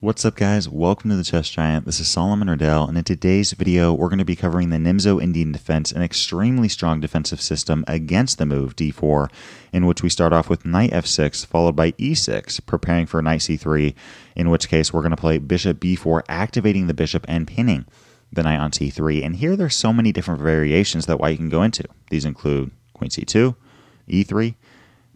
What's up guys, welcome to the Chess Giant. This is Solomon Riddell, and in today's video we're going to be covering the Nimzo-Indian Defense, an extremely strong defensive system against the move d4, in which we start off with knight f6 followed by e6, preparing for knight c3, in which case we're going to play bishop b4, activating the bishop and pinning the knight on c3. And here there's so many different variations that white can go into. These include queen c2, e3,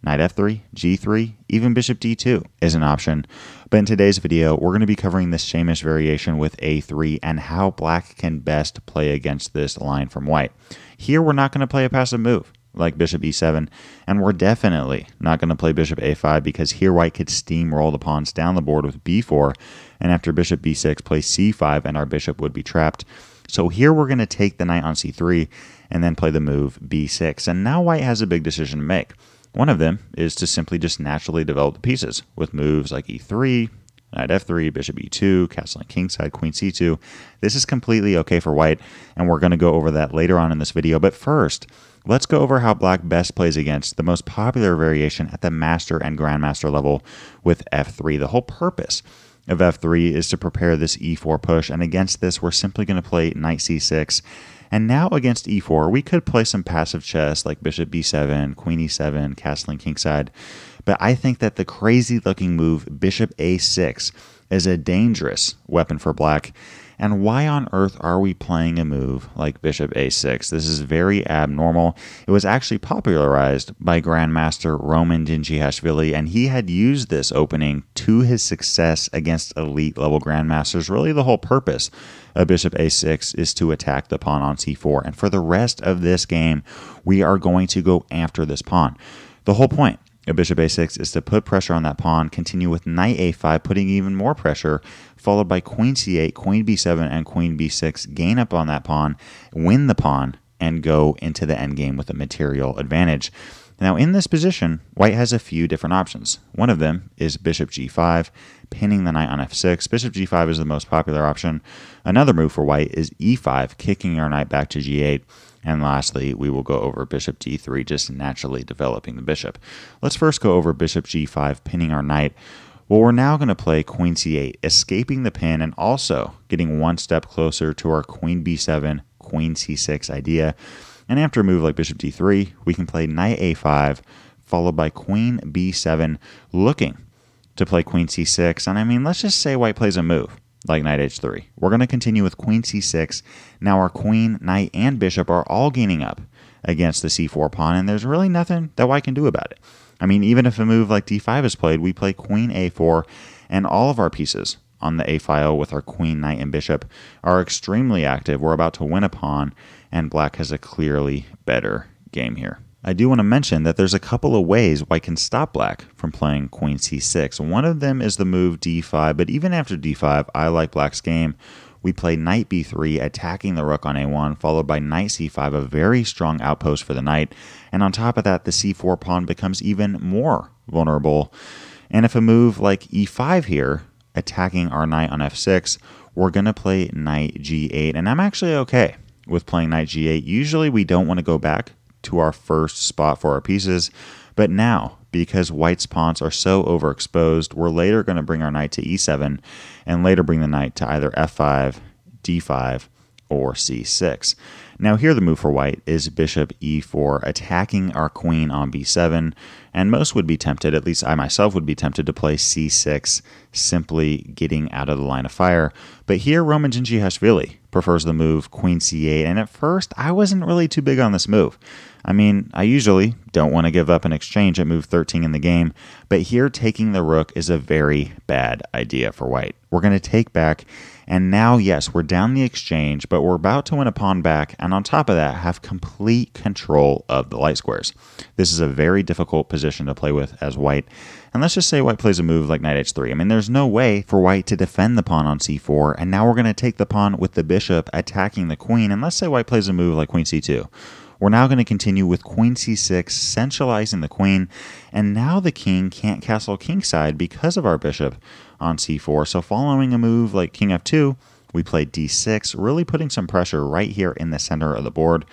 knight f3, g3, even bishop d2 is an option. But in today's video, we're going to be covering the Saemisch Variation with a3 and how black can best play against this line from white. Here, we're not going to play a passive move like bishop e7, and we're definitely not going to play bishop a5 because here white could steamroll the pawns down the board with b4, and after bishop b6, play c5, and our bishop would be trapped. So here we're going to take the knight on c3 and then play the move b6, and now white has a big decision to make. One of them is to simply just naturally develop the pieces with moves like e3, knight f3, bishop e2, castling kingside, queen c2. This is completely okay for white, and we're going to go over that later on in this video. But first, let's go over how black best plays against the most popular variation at the master and grandmaster level with f3. The whole purpose of f3 is to prepare this e4 push, and against this, we're simply going to play knight c6. And now against e4, we could play some passive chess like bishop b7, queen e7, castling kingside. But I think that the crazy-looking move bishop a6 is a dangerous weapon for black. And why on earth are we playing a move like bishop a6? This is very abnormal. It was actually popularized by Grandmaster Romanishin-Kasparov, and he had used this opening to his success against elite-level grandmasters. Really, the whole purpose of bishop a6 is to attack the pawn on c4. And for the rest of this game, we are going to go after this pawn. The whole point of bishop a6 is to put pressure on that pawn, continue with knight a5, putting even more pressure, followed by queen c8, queen b7, and queen b6, gain up on that pawn, win the pawn, and go into the endgame with a material advantage. Now in this position, white has a few different options. One of them is bishop g5, pinning the knight on f6. Bishop g5 is the most popular option. Another move for white is e5, kicking our knight back to g8. And lastly, we will go over bishop d3, just naturally developing the bishop. Let's first go over bishop g5, pinning our knight. Well, we're now going to play queen c8, escaping the pin and also getting one step closer to our queen b7, queen c6 idea. And after a move like bishop d3, we can play knight a5, followed by queen b7, looking to play queen c6. And I mean, let's just say white plays a move like knight h3. We're going to continue with queen c6. Now our queen, knight, and bishop are all gaining up against the c4 pawn, and there's really nothing that white can do about it. I mean, even if a move like d5 is played, we play queen a4, and all of our pieces on the a file with our queen, knight, and bishop are extremely active. We're about to win a pawn, and black has a clearly better game here. I do want to mention that there's a couple of ways white can stop black from playing queen c6. One of them is the move d5, but even after d5, I like black's game. We play knight b3, attacking the rook on a1, followed by knight c5, a very strong outpost for the knight. And on top of that, the c4 pawn becomes even more vulnerable. And if a move like e5 here, attacking our knight on f6, we're going to play knight g8. And I'm actually okay with playing knight g8. Usually we don't want to go back to our first spot for our pieces, but now, because white's pawns are so overexposed, we're later going to bring our knight to e7 and later bring the knight to either f5, d5, or c6. Now here the move for white is bishop e4, attacking our queen on b7, and most would be tempted, at least I myself would be tempted, to play c6, simply getting out of the line of fire. But here Romanishin-Kasparov prefers the move queen c8, and at first I wasn't really too big on this move. I mean, I usually don't want to give up an exchange at move 13 in the game, but here taking the rook is a very bad idea for white. We're going to take back, and now, yes, we're down the exchange, but we're about to win a pawn back, and on top of that, have complete control of the light squares. This is a very difficult position to play with as white, and let's just say white plays a move like knight h3. I mean, there's no way for white to defend the pawn on c4, and now we're going to take the pawn with the bishop attacking the queen, and let's say white plays a move like queen c2. We're now going to continue with queen c6, centralizing the queen, and now the king can't castle kingside because of our bishop on c4. So following a move like king f2, we play d6, really putting some pressure right here in the center of the board.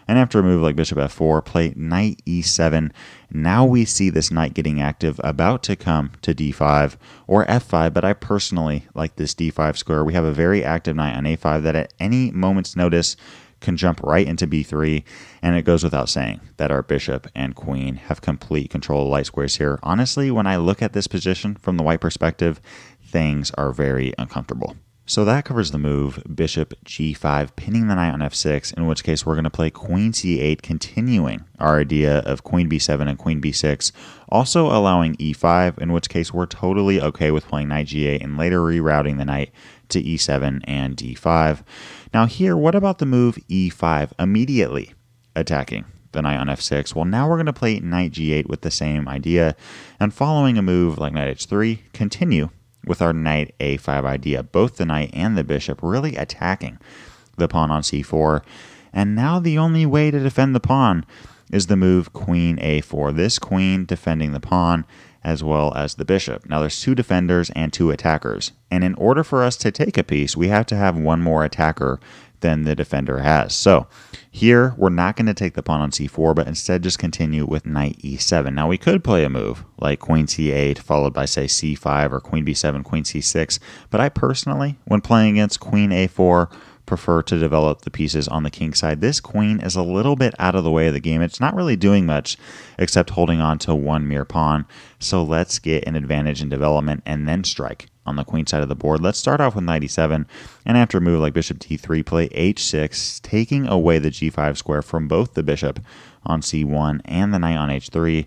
And after a move like bishop f4, play knight e7. Now we see this knight getting active, about to come to d5 or f5, but I personally like this d5 square. We have a very active knight on a5 that at any moment's notice can jump right into b3, and it goes without saying that our bishop and queen have complete control of light squares here. Honestly, when I look at this position from the white perspective, things are very uncomfortable. So that covers the move bishop g5, pinning the knight on f6, in which case we're going to play queen c8, continuing our idea of queen b7 and queen b6, also allowing e5, in which case we're totally okay with playing knight g8 and later rerouting the knight to e7 and d5. Now here, what about the move e5, immediately attacking the knight on f6? Well, now we're going to play knight g8 with the same idea, and following a move like knight h3, continue with our knight a5 idea, both the knight and the bishop really attacking the pawn on c4. And now the only way to defend the pawn is the move queen a4. This queen defending the pawn as well as the bishop. Now there's two defenders and two attackers. And in order for us to take a piece, we have to have one more attacker than the defender has. So here, we're not going to take the pawn on c4, but instead just continue with knight e7. Now we could play a move like queen c8, followed by, say, c5 or queen b7, queen c6. But I personally, when playing against queen a4, prefer to develop the pieces on the king side. This queen is a little bit out of the way of the game. It's not really doing much except holding on to one mere pawn. So let's get an advantage in development and then strike on the queen side of the board. Let's start off with knight e7, and after a move like bishop d3, play h6, taking away the g5 square from both the bishop on c1 and the knight on h3.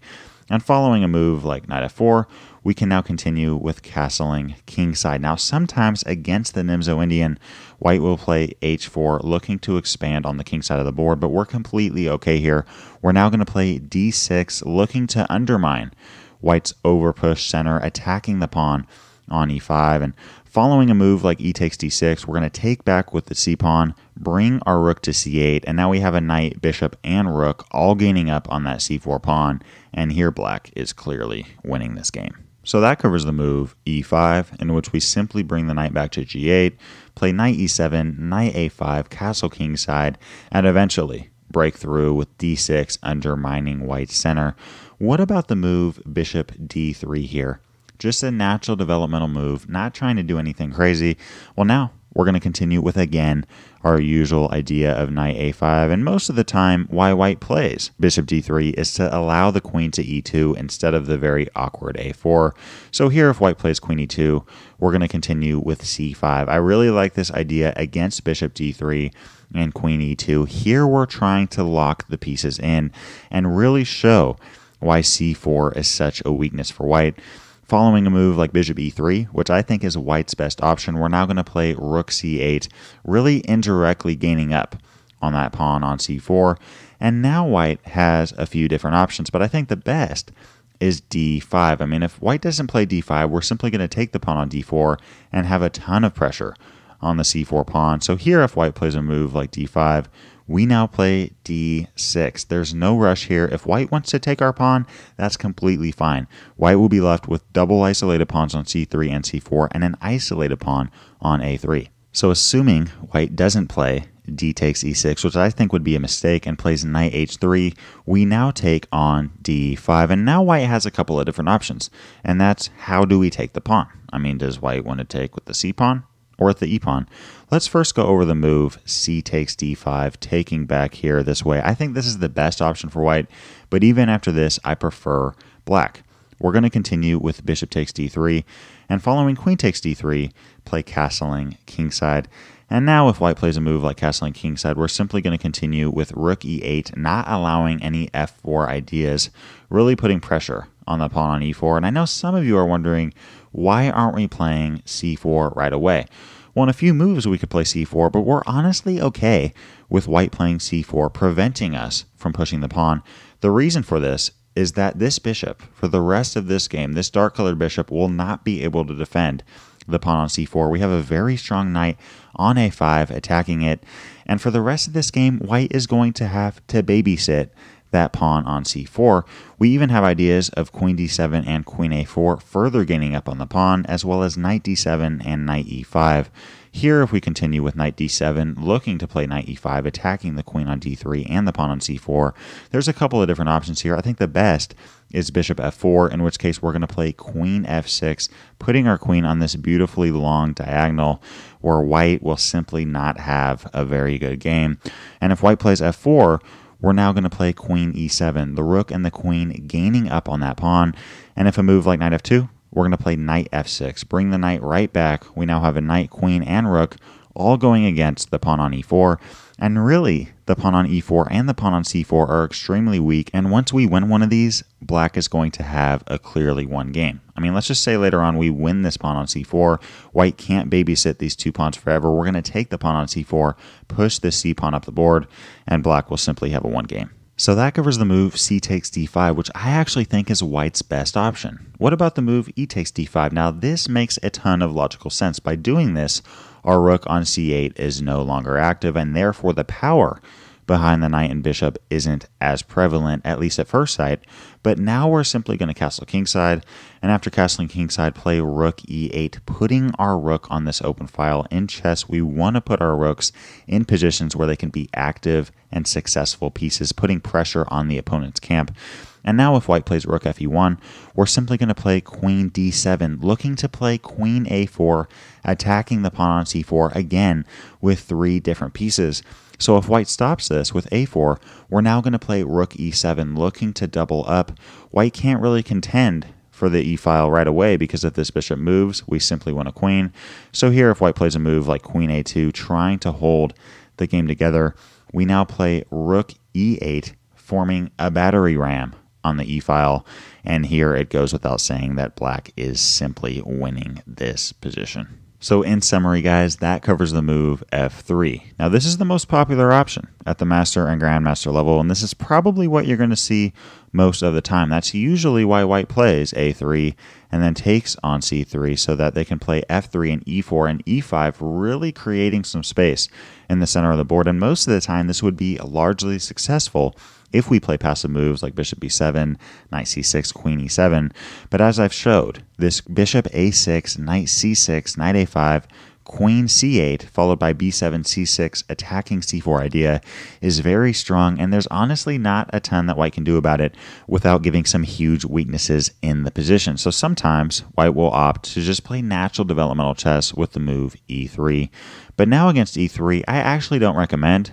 And following a move like knight f4, we can now continue with castling kingside. Now, sometimes against the Nimzo-Indian, white will play h4, looking to expand on the king side of the board, but we're completely okay here. We're now going to play d6, looking to undermine white's overpush center, attacking the pawn on e5. And following a move like e takes d6, we're going to take back with the c-pawn, bring our rook to c8, and now we have a knight, bishop, and rook all gaining up on that c4 pawn, and here black is clearly winning this game. So that covers the move e5, in which we simply bring the knight back to g8, play knight e7, knight a5, castle kingside, and eventually break through with d6, undermining white's center. What about the move bishop d3 here? Just a natural developmental move, not trying to do anything crazy. Well, now we're going to continue with, again, our usual idea of knight a5, and most of the time why white plays bishop d3 is to allow the queen to e2 instead of the very awkward a4. So here, if white plays queen e2, we're going to continue with c5. I really like this idea against bishop d3 and queen e2. Here we're trying to lock the pieces in and really show why c4 is such a weakness for white. Following a move like bishop e3, which I think is white's best option, we're now going to play rook c8, really indirectly gaining up on that pawn on c4. And now white has a few different options, but I think the best is d5. I mean, if white doesn't play d5, we're simply going to take the pawn on d4 and have a ton of pressure on the c4 pawn. So here, if white plays a move like d5, we now play d6. There's no rush here. If white wants to take our pawn, that's completely fine. White will be left with double isolated pawns on c3 and c4 and an isolated pawn on a3. So assuming white doesn't play d takes e6, which I think would be a mistake, and plays knight h3, we now take on d5. And now white has a couple of different options, and that's how do we take the pawn? I mean, does white want to take with the c-pawn or with the e-pawn? Let's first go over the move c takes d5, taking back here this way. I think this is the best option for white, but even after this, I prefer black. We're going to continue with bishop takes d3, and following queen takes d3, play castling kingside. And now if white plays a move like castling kingside, we're simply going to continue with rook e8, not allowing any f4 ideas, really putting pressure on the pawn on e4. And I know some of you are wondering, why aren't we playing c4 right away? Well, in a few moves we could play c4, but we're honestly okay with white playing c4, preventing us from pushing the pawn. The reason for this is that this bishop, for the rest of this game, this dark-colored bishop will not be able to defend the pawn on c4. We have a very strong knight on a5 attacking it, and for the rest of this game, white is going to have to babysit that pawn on c4. We even have ideas of queen d7 and queen a4 further gaining up on the pawn, as well as knight d7 and knight e5. Here, if we continue with knight d7, looking to play knight e5, attacking the queen on d3 and the pawn on c4, there's a couple of different options here. I think the best is bishop f4, in which case we're going to play queen f6, putting our queen on this beautifully long diagonal where white will simply not have a very good game. And if white plays f4, we're now going to play queen e7, the rook and the queen gaining up on that pawn. And if a move like knight f2, we're going to play knight f6, bring the knight right back. We now have a knight, queen, and rook all going against the pawn on e4. And really, the pawn on e4 and the pawn on c4 are extremely weak. And once we win one of these, black is going to have a clearly won game. I mean, let's just say later on we win this pawn on c4. White can't babysit these two pawns forever. We're going to take the pawn on c4, push this c pawn up the board, and black will simply have a one game. So that covers the move c takes d5, which I actually think is white's best option. What about the move e takes d5? Now, this makes a ton of logical sense. By doing this, our rook on c8 is no longer active, and therefore the power behind the knight and bishop isn't as prevalent, at least at first sight. But now we're simply going to castle kingside, and after castling kingside, play rook e8, putting our rook on this open file. In chess, we want to put our rooks in positions where they can be active and successful pieces, putting pressure on the opponent's camp. And now if white plays rook fe1, we're simply going to play queen d7, looking to play queen a4, attacking the pawn on c4, again with three different pieces. So if white stops this with a4, we're now going to play rook e7, looking to double up. White can't really contend for the e-file right away because if this bishop moves, we simply win a queen. So here if white plays a move like queen a2, trying to hold the game together, we now play rook e8, forming a battery ram on the e-file, and here it goes without saying that black is simply winning this position. So in summary, guys, that covers the move f3. Now this is the most popular option at the master and grandmaster level, and this is probably what you're going to see most of the time. That's usually why white plays a3 and then takes on c3 so that they can play f3 and e4 and e5, really creating some space in the center of the board. And most of the time this would be largely successful if we play passive moves like bishop b7, knight c6, queen e7. But as I've showed, this bishop a6, knight c6, knight a5, queen c8, followed by b7, c6, attacking c4 idea is very strong, and there's honestly not a ton that white can do about it without giving some huge weaknesses in the position. So sometimes white will opt to just play natural developmental chess with the move e3. But now against e3, I actually don't recommend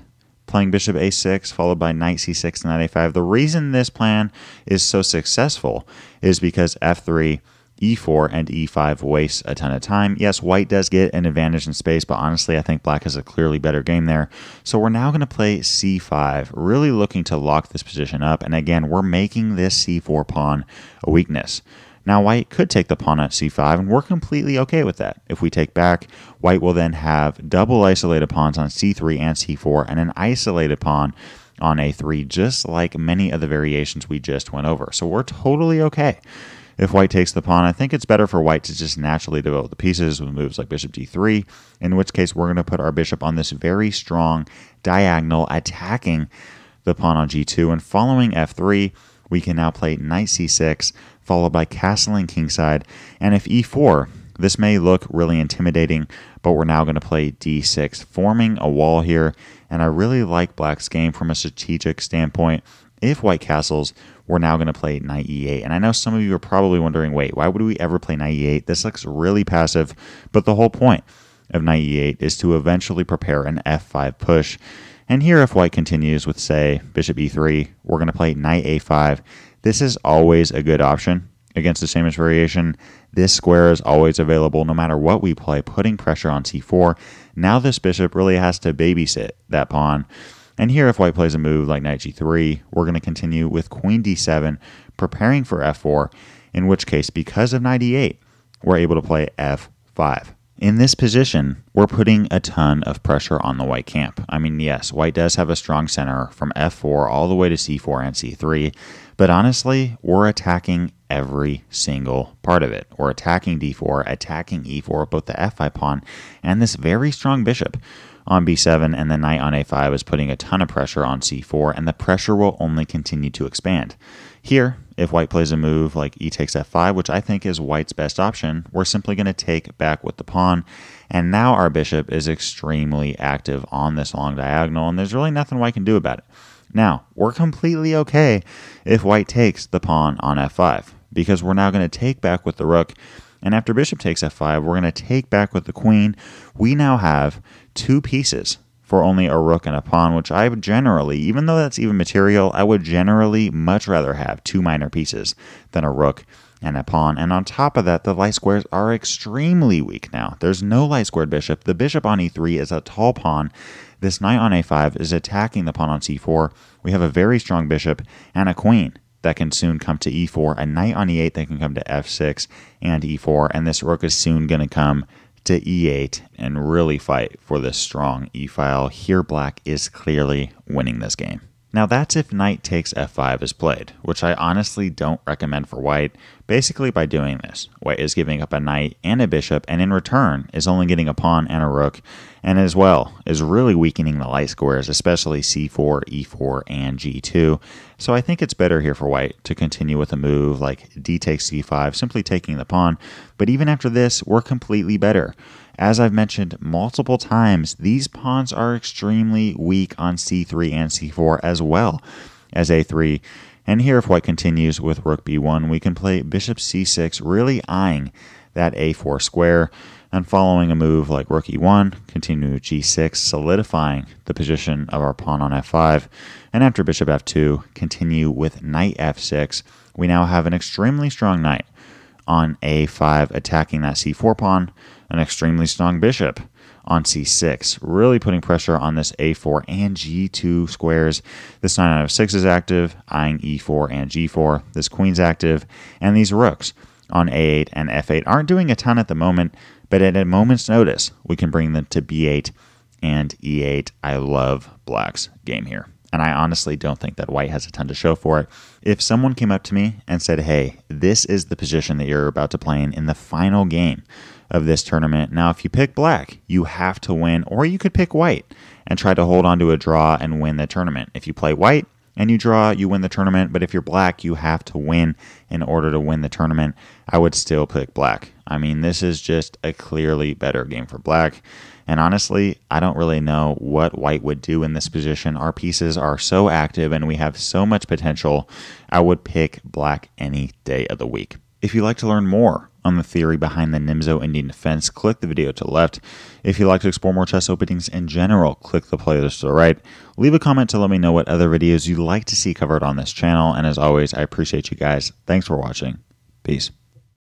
playing bishop a6 followed by knight c6 and knight a5. The reason this plan is so successful is because f3, e4, and e5 wastes a ton of time. Yes, white does get an advantage in space, but honestly I think black has a clearly better game there. So we're now going to play c5, really looking to lock this position up, and again we're making this c4 pawn a weakness. Now white could take the pawn at c5, and we're completely okay with that. If we take back, white will then have double isolated pawns on c3 and c4, and an isolated pawn on a3, just like many of the variations we just went over. So we're totally okay if white takes the pawn. I think it's better for white to just naturally develop the pieces with moves like bishop d3, in which case we're going to put our bishop on this very strong diagonal, attacking the pawn on g2, and following f3, we can now play knight c6, followed by castling kingside, and if e4, this may look really intimidating, but we're now going to play d6, forming a wall here, and I really like black's game from a strategic standpoint. If white castles, we're now going to play knight e8, and I know some of you are probably wondering, wait, why would we ever play knight e8? This looks really passive, but the whole point of knight e8 is to eventually prepare an f5 push. And here if white continues with, say, bishop e3, we're going to play knight a5. This is always a good option against the Saemisch variation. This square is always available no matter what we play, putting pressure on c4. Now this bishop really has to babysit that pawn. And here if white plays a move like knight g3, we're going to continue with queen d7, preparing for f4, in which case, because of knight e8, we're able to play f5. In this position, we're putting a ton of pressure on the white camp. I mean, yes, white does have a strong center from f4 all the way to c4 and c3, but honestly, we're attacking every single part of it. We're attacking d4, attacking e4, both the f5 pawn and this very strong bishop on b7, and the knight on a5 is putting a ton of pressure on c4, and the pressure will only continue to expand. Here, if white plays a move like e takes f5, which I think is white's best option, we're simply going to take back with the pawn, and now our bishop is extremely active on this long diagonal, and there's really nothing white can do about it. Now, we're completely okay if white takes the pawn on f5, because we're now going to take back with the rook, and after bishop takes f5, we're going to take back with the queen. We now have two pieces for only a rook and a pawn, which I would generally, even though that's even material, I would generally much rather have two minor pieces than a rook and a pawn. And on top of that, the light squares are extremely weak now. There's no light squared bishop. The bishop on e3 is a tall pawn. This knight on a5 is attacking the pawn on c4. We have a very strong bishop and a queen that can soon come to e4, a knight on e8 that can come to f6 and e4, and this rook is soon going to come to e8 and really fight for this strong e-file. Here, black is clearly winning this game. Now that's if knight takes f5 is played, which I honestly don't recommend for white. Basically, by doing this, white is giving up a knight and a bishop, and in return is only getting a pawn and a rook, and as well is really weakening the light squares, especially c4, e4, and g2. So I think it's better here for white to continue with a move like d takes c5, simply taking the pawn. But even after this, we're completely better. As I've mentioned multiple times, these pawns are extremely weak on c3 and c4 as well as a3. And here, if white continues with rook b1, we can play bishop c6, really eyeing that a4 square, and following a move like rook e1, continue with g6, solidifying the position of our pawn on f5. And after bishop f2, continue with knight f6. We now have an extremely strong knight on a5 attacking that c4 pawn, an extremely strong bishop on c6, really putting pressure on this a4 and g2 squares. This knight on f6 is active, eyeing e4 and g4. This queen's active, and these rooks on a8 and f8 aren't doing a ton at the moment, but at a moment's notice, we can bring them to b8 and e8. I love black's game here, and I honestly don't think that white has a ton to show for it. If someone came up to me and said, hey, this is the position that you're about to play in the final game of this tournament. Now, if you pick black, you have to win, or you could pick white and try to hold on to a draw and win the tournament. If you play white and you draw, you win the tournament, but if you're black, you have to win in order to win the tournament. I would still pick black. I mean, this is just a clearly better game for black, and honestly, I don't really know what white would do in this position. Our pieces are so active and we have so much potential. I would pick black any day of the week. If you'd like to learn more on the theory behind the Nimzo-Indian Defense, click the video to the left. If you'd like to explore more chess openings in general, click the playlist to the right. Leave a comment to let me know what other videos you'd like to see covered on this channel. And as always, I appreciate you guys. Thanks for watching. Peace.